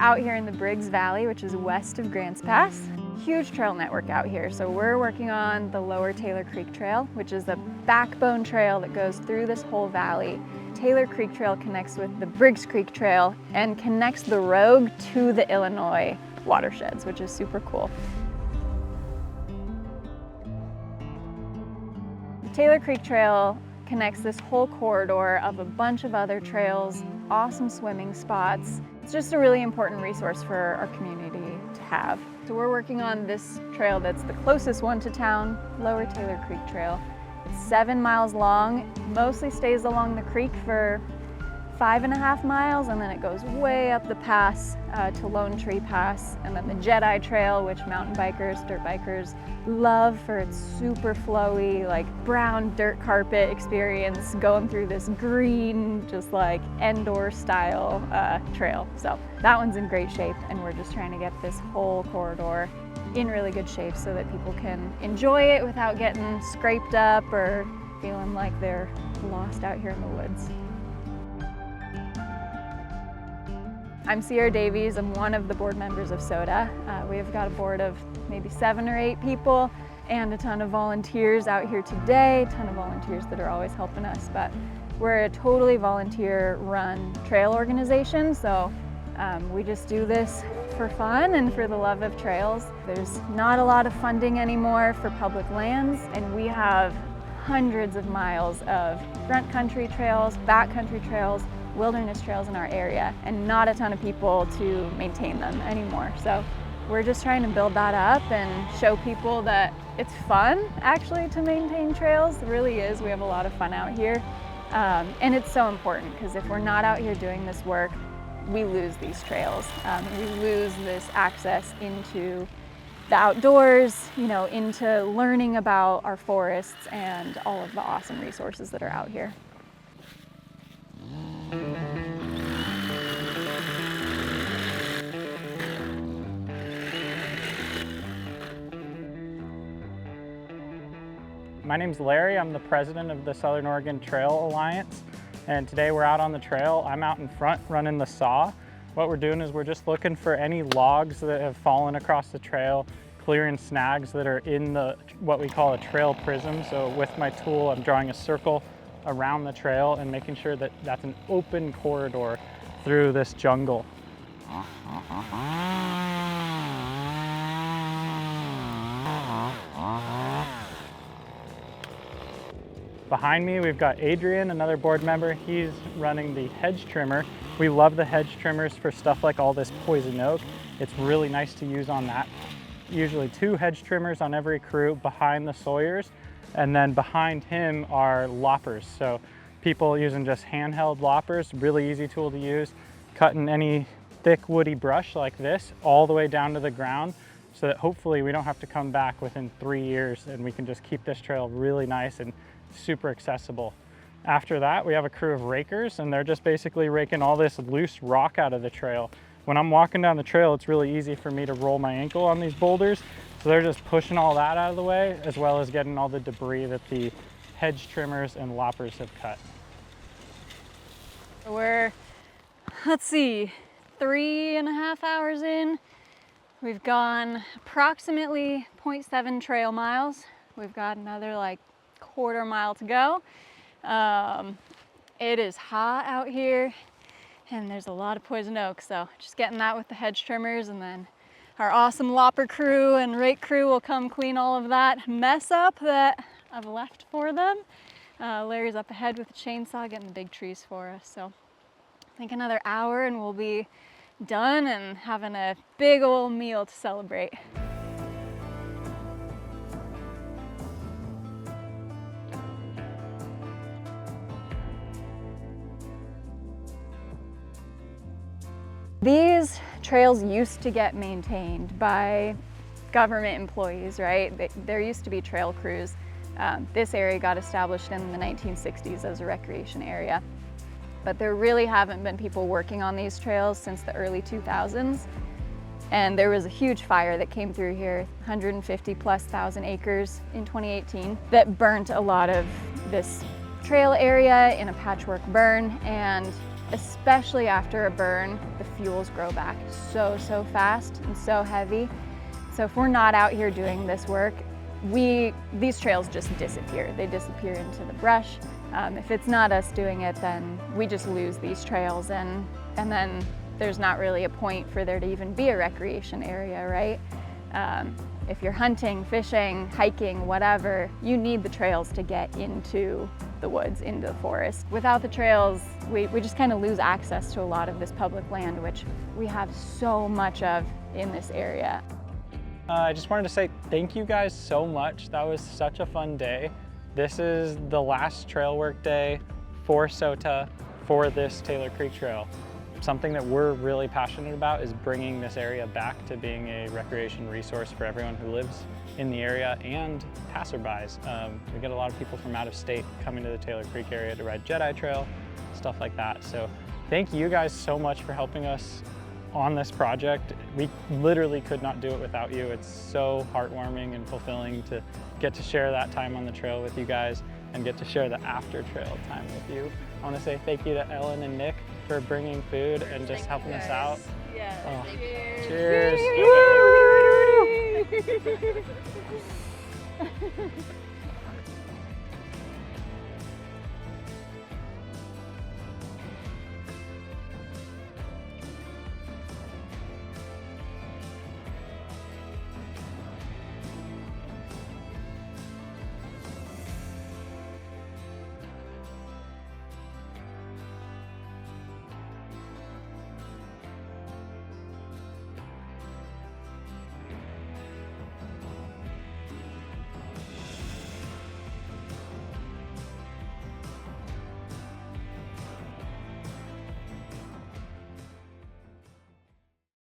out here in the Briggs Valley, which is west of Grants Pass. Huge trail network out here. So we're working on the lower Taylor Creek Trail, which is the backbone trail that goes through this whole valley. Taylor Creek Trail connects with the Briggs Creek Trail and connects the Rogue to the Illinois watersheds, which is super cool. The Taylor Creek Trail connects this whole corridor of a bunch of other trails, awesome swimming spots. It's just a really important resource for our community to have. So we're working on this trail that's the closest one to town, Lower Taylor Creek Trail. It's 7 miles long, mostly stays along the creek for 5.5 miles, and then it goes way up the pass to Lone Tree Pass, and then the Jedi Trail, which mountain bikers, dirt bikers love for its super flowy, like brown dirt carpet experience going through this green, just like Endor style trail. So that one's in great shape, and we're just trying to get this whole corridor in really good shape so that people can enjoy it without getting scraped up or feeling like they're lost out here in the woods. I'm Sierra Davies. I'm one of the board members of SOTA. We've got a board of maybe 7 or 8 people and a ton of volunteers out here today, a ton of volunteers that are always helping us, but we're a totally volunteer-run trail organization, so we just do this for fun and for the love of trails. There's not a lot of funding anymore for public lands, and we have hundreds of miles of front country trails, back country trails, wilderness trails in our area, and not a ton of people to maintain them anymore. So we're just trying to build that up and show people that it's fun actually to maintain trails. It really is. We have a lot of fun out here. And it's so important because if we're not out here doing this work, we lose these trails. We lose this access into the outdoors, you know, into learning about our forests and all of the awesome resources that are out here. My name's Larry. I'm the president of the Southern Oregon Trail Alliance, and today we're out on the trail. I'm out in front running the saw. What we're doing is we're just looking for any logs that have fallen across the trail, clearing snags that are in the what we call a trail prism. So with my tool, I'm drawing a circle around the trail and making sure that that's an open corridor through this jungle. Behind me, we've got Adrian, another board member. He's running the hedge trimmer. We love the hedge trimmers for stuff like all this poison oak. It's really nice to use on that. Usually 2 hedge trimmers on every crew behind the sawyers, and then behind him are loppers. So people using just handheld loppers, really easy tool to use, cutting any thick woody brush like this all the way down to the ground so that hopefully we don't have to come back within 3 years and we can just keep this trail really nice and super accessible. After that, we have a crew of rakers, and they're just basically raking all this loose rock out of the trail. When I'm walking down the trail, it's really easy for me to roll my ankle on these boulders, so they're just pushing all that out of the way, as well as getting all the debris that the hedge trimmers and loppers have cut. We're, let's see, 3.5 hours in. We've gone approximately 0.7 trail miles. We've got another like 1/4 mile to go. It is hot out here and there's a lot of poison oak, so just getting that with the hedge trimmers, and then our awesome lopper crew and rake crew will come clean all of that mess up that I've left for them. Larry's up ahead with a chainsaw getting the big trees for us, so I think another hour and we'll be done and having a big old meal to celebrate. These trails used to get maintained by government employees, right? There used to be trail crews. This area got established in the 1960s as a recreation area, but there really haven't been people working on these trails since the early 2000s. And there was a huge fire that came through here, 150,000+ acres in 2018, that burnt a lot of this trail area in a patchwork burn. And especially after a burn, the fuels grow back so fast and so heavy. So if we're not out here doing this work, these trails just disappear. They disappear into the brush. If it's not us doing it, then we just lose these trails, and then there's not really a point for there to even be a recreation area, right? If you're hunting, fishing, hiking, whatever, you need the trails to get into the woods, into the forest. Without the trails, we just kind of lose access to a lot of this public land, which we have so much of in this area. I just wanted to say thank you guys so much. That was such a fun day. This is the last trail work day for SOTA for this Taylor Creek Trail. Something that we're really passionate about is bringing this area back to being a recreation resource for everyone who lives in the area and passerbys. We get a lot of people from out of state coming to the Taylor Creek area to ride Jedi Trail, stuff like that. So thank you guys so much for helping us on this project. We literally could not do it without you. It's so heartwarming and fulfilling to get to share that time on the trail with you guys and get to share the after trail time with you. I want to say thank you to Ellen and Nick for bringing food and just helping us out. Yeah. Oh, Cheers. cheers.